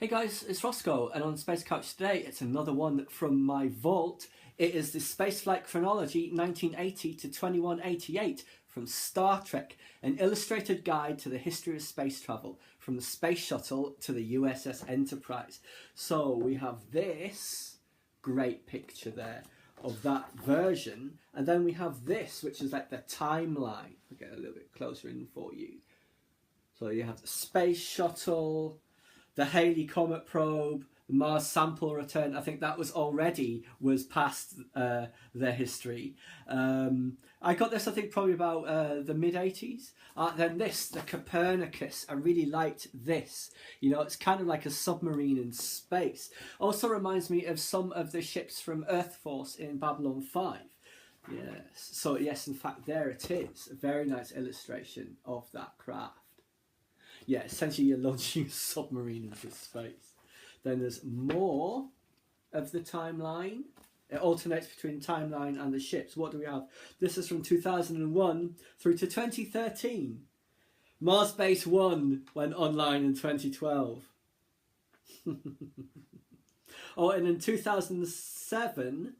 Hey guys, it's Roscoe, and on Space Couch today, it's another one from my vault. It is the Spaceflight Chronology 1980 to 2188 from Star Trek, an illustrated guide to the history of space travel, from the Space Shuttle to the USS Enterprise. So we have this great picture there of that version, and then we have this, which is like the timeline. I'll get a little bit closer in for you. So you have the Space Shuttle, the Halley Comet probe, the Mars sample return. I think that was past their history. I got this, I think, probably about the mid-80s. Then this, the Copernicus. I really liked this. You know, it's kind of like a submarine in space. Also reminds me of some of the ships from Earth Force in Babylon 5. Yes. So, yes, in fact, there it is. A very nice illustration of that craft. Yeah, essentially you're launching a submarine into space. Then there's more of the timeline. It alternates between timeline and the ships. What do we have? This is from 2001 through to 2013. Mars Base 1 went online in 2012. Oh, and in 2007,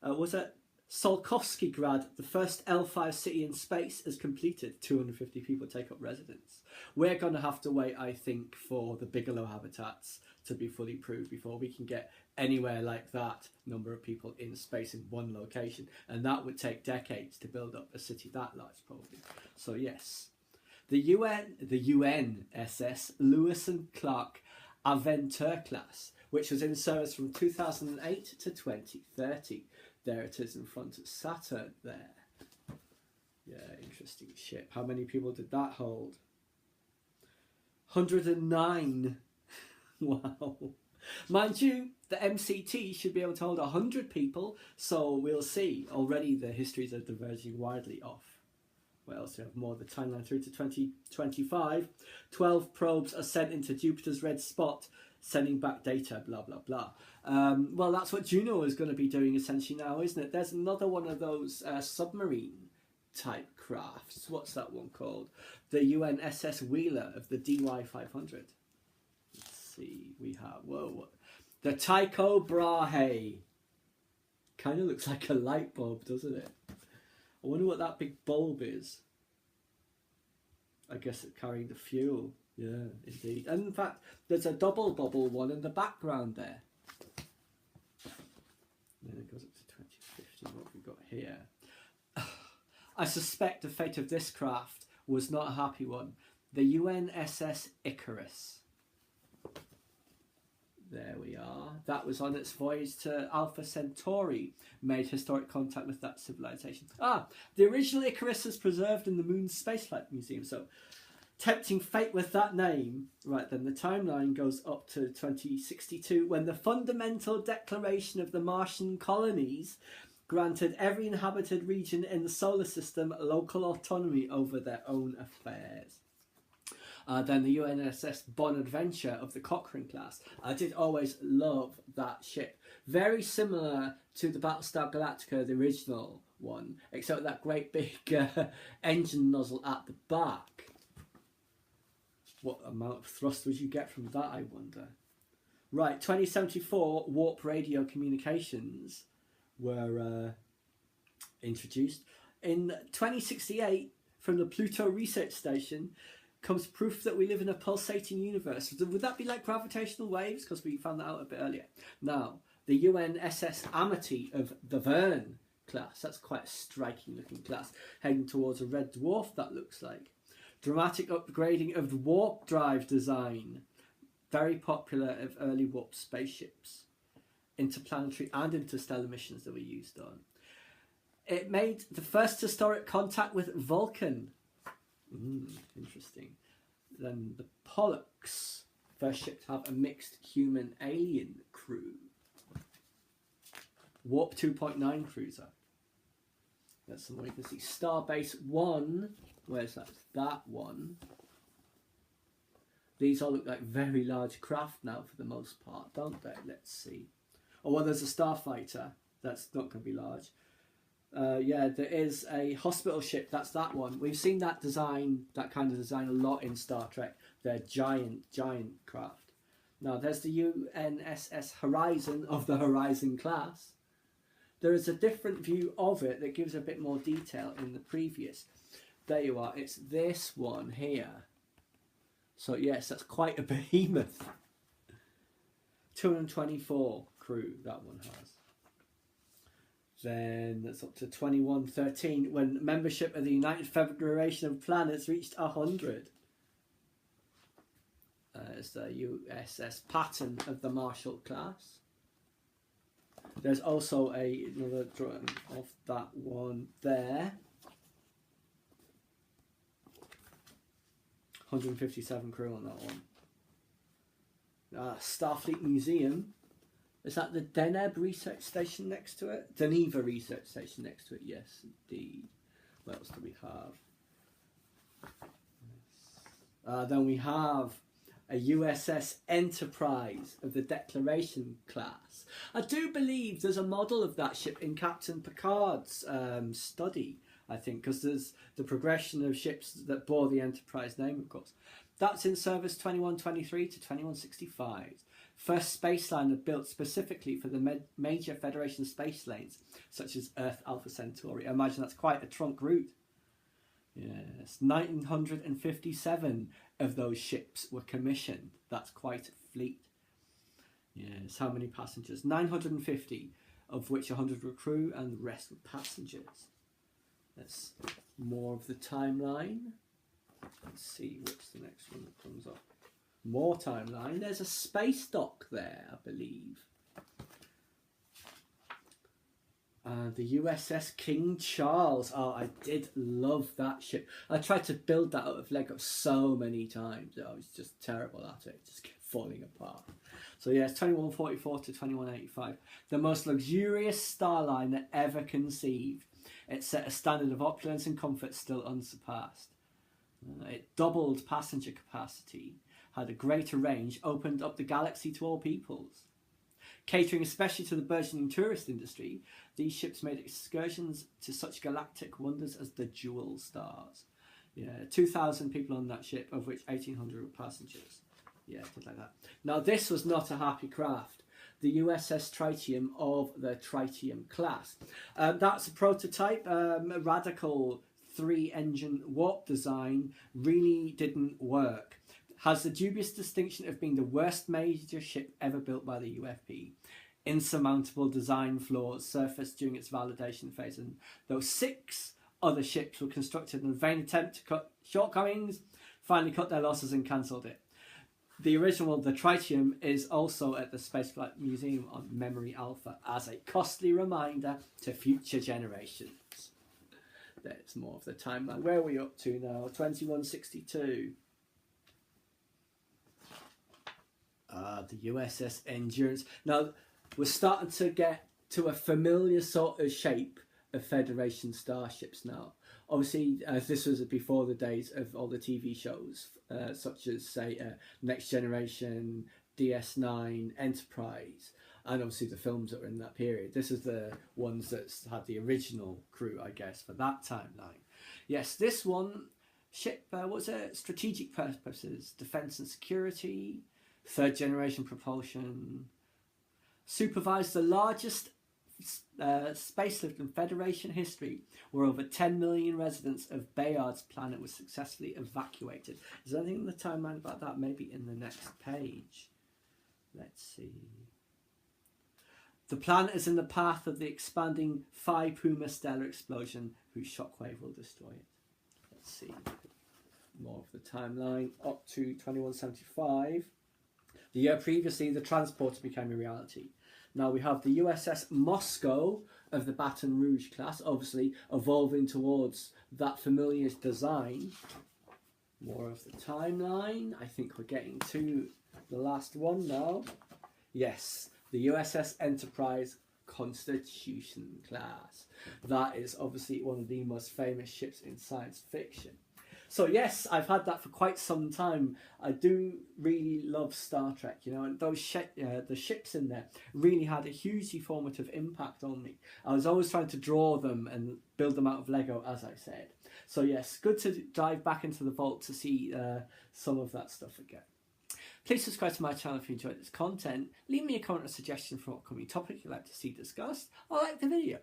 was it Tsiolkovsky-Grad, the first L5 city in space, is completed. 250 people take up residence. We're going to have to wait, I think, for the Bigelow habitats to be fully proved before we can get anywhere like that number of people in space in one location. And that would take decades to build up a city that large, probably. So, yes. The UNSS Lewis and Clark Aventure class, which was in service from 2008 to 2030. There it is in front of Saturn there. Yeah, interesting ship. How many people did that hold? 109. Wow. Mind you, the MCT should be able to hold 100 people, so we'll see. Already the histories are diverging widely off. What else do we have? More the timeline through to 2025. 12 probes are sent into Jupiter's red spot, sending back data, blah, blah, blah. Well, that's what Juno is going to be doing essentially now, isn't it? There's another one of those submarine type crafts. What's that one called? The UNSS Wheeler of the DY500. Let's see, we have, whoa, the Tycho Brahe. Kind of looks like a light bulb, doesn't it? I wonder what that big bulb is. I guess it's carrying the fuel. Yeah, indeed. And in fact, there's a double bubble one in the background there. Then it goes up to 2050. What have we got here? I suspect the fate of this craft was not a happy one. The UNSS Icarus. There we are. That was on its voyage to Alpha Centauri. Made historic contact with that civilization. The original Icarus is preserved in the Moon's Spaceflight Museum. So, tempting fate with that name. Right, then the timeline goes up to 2062, when the fundamental declaration of the Martian colonies granted every inhabited region in the solar system local autonomy over their own affairs. Then the UNSS Bonaventure of the Cochrane class. I did always love that ship. Very similar to the Battlestar Galactica, the original one, except that great big engine nozzle at the back. What amount of thrust would you get from that, I wonder? Right, 2074, warp radio communications were introduced. In 2068, from the Pluto Research Station, comes proof that we live in a pulsating universe. Would that be like gravitational waves? Because we found that out a bit earlier. Now, the UNSS Amity of the Verne class. That's quite a striking looking class. Heading towards a red dwarf, that looks like. Dramatic upgrading of the warp drive design. Very popular of early warp spaceships. Interplanetary and interstellar missions that were used on. It made the first historic contact with Vulcan. Interesting. Then the Pollux, first ship to have a mixed human-alien crew. Warp 2.9 cruiser. That's somewhere you can see. Starbase 1. Where's that? That one. These all look like very large craft now for the most part, don't they? Let's see. Oh, well, there's a starfighter. That's not going to be large. Yeah, there is a hospital ship. That's that one. We've seen that design, that kind of design, a lot in Star Trek. They're giant craft. Now there's the UNSS Horizon of the Horizon class. There is a different view of it that gives a bit more detail in the previous. There you are, it's this one here. So yes, that's quite a behemoth. 224 crew that one has. Then that's up to 2113 when membership of the United Federation of Planets reached 100. It's the USS Patton of the Marshall class. There's also another drawing of that one there. 157 crew on that one. Starfleet Museum. Is that the Deneb Research Station next to it? Geneva Research Station next to it, yes, indeed. What else do we have? Then we have a USS Enterprise of the Declaration class. I do believe there's a model of that ship in Captain Picard's study, I think, because there's the progression of ships that bore the Enterprise name, of course. That's in service 2123 to 2165. First spaceliner built specifically for the major Federation space lanes, such as Earth Alpha Centauri. I imagine that's quite a trunk route. Yes, 957 of those ships were commissioned. That's quite a fleet. Yes, how many passengers? 950, of which 100 were crew and the rest were passengers. That's more of the timeline. Let's see what's the next one that comes up. More timeline. There's a space dock there, I believe. The USS King Charles. Oh, I did love that ship. I tried to build that out of Lego so many times. I was just terrible at it. It just kept falling apart. So yeah, it's 2144 to 2185. The most luxurious starliner ever conceived. It set a standard of opulence and comfort still unsurpassed. It doubled passenger capacity, had a greater range, opened up the galaxy to all peoples. Catering especially to the burgeoning tourist industry, these ships made excursions to such galactic wonders as the Jewel Stars. Yeah, 2,000 people on that ship, of which 1,800 were passengers. Yeah, things like that. Now, this was not a happy craft. The USS Tritium of the Tritium class. That's a prototype, a radical 3-engine warp design, really didn't work. Has the dubious distinction of being the worst major ship ever built by the UFP. Insurmountable design flaws surfaced during its validation phase, and though 6 other ships were constructed in a vain attempt to cut shortcomings, finally cut their losses and cancelled it. The original, the Tritium, is also at the Spaceflight Museum on Memory Alpha as a costly reminder to future generations. There's more of the timeline. Where are we up to now? 2162. The USS Endurance. Now, we're starting to get to a familiar sort of shape of Federation starships now. Obviously, this was before the days of all the TV shows, such as, say, Next Generation, DS9, Enterprise, and obviously the films that were in that period. This is the ones that had the original crew, I guess, for that timeline. Yes, this one, ship, what's it? Strategic purposes, defence and security, 3rd generation propulsion, supervised the largest spacelift in Federation history, where over 10 million residents of Bayard's planet were successfully evacuated. Is there anything in the timeline about that? Maybe in the next page. Let's see. The planet is in the path of the expanding Phi Puma stellar explosion, whose shockwave will destroy it. Let's see. More of the timeline. Up to 2175. The year previously, the transporter became a reality. Now we have the USS Moscow of the Baton Rouge class, obviously evolving towards that familiar design. More of the timeline. I think we're getting to the last one now. Yes, the USS Enterprise Constitution class. That is obviously one of the most famous ships in science fiction. So yes, I've had that for quite some time. I do really love Star Trek, you know, and those the ships in there really had a hugely formative impact on me. I was always trying to draw them and build them out of Lego, as I said. So yes, good to dive back into the vault to see some of that stuff again. Please subscribe to my channel if you enjoyed this content. Leave me a comment or suggestion for an upcoming topic you'd like to see discussed, or like the video.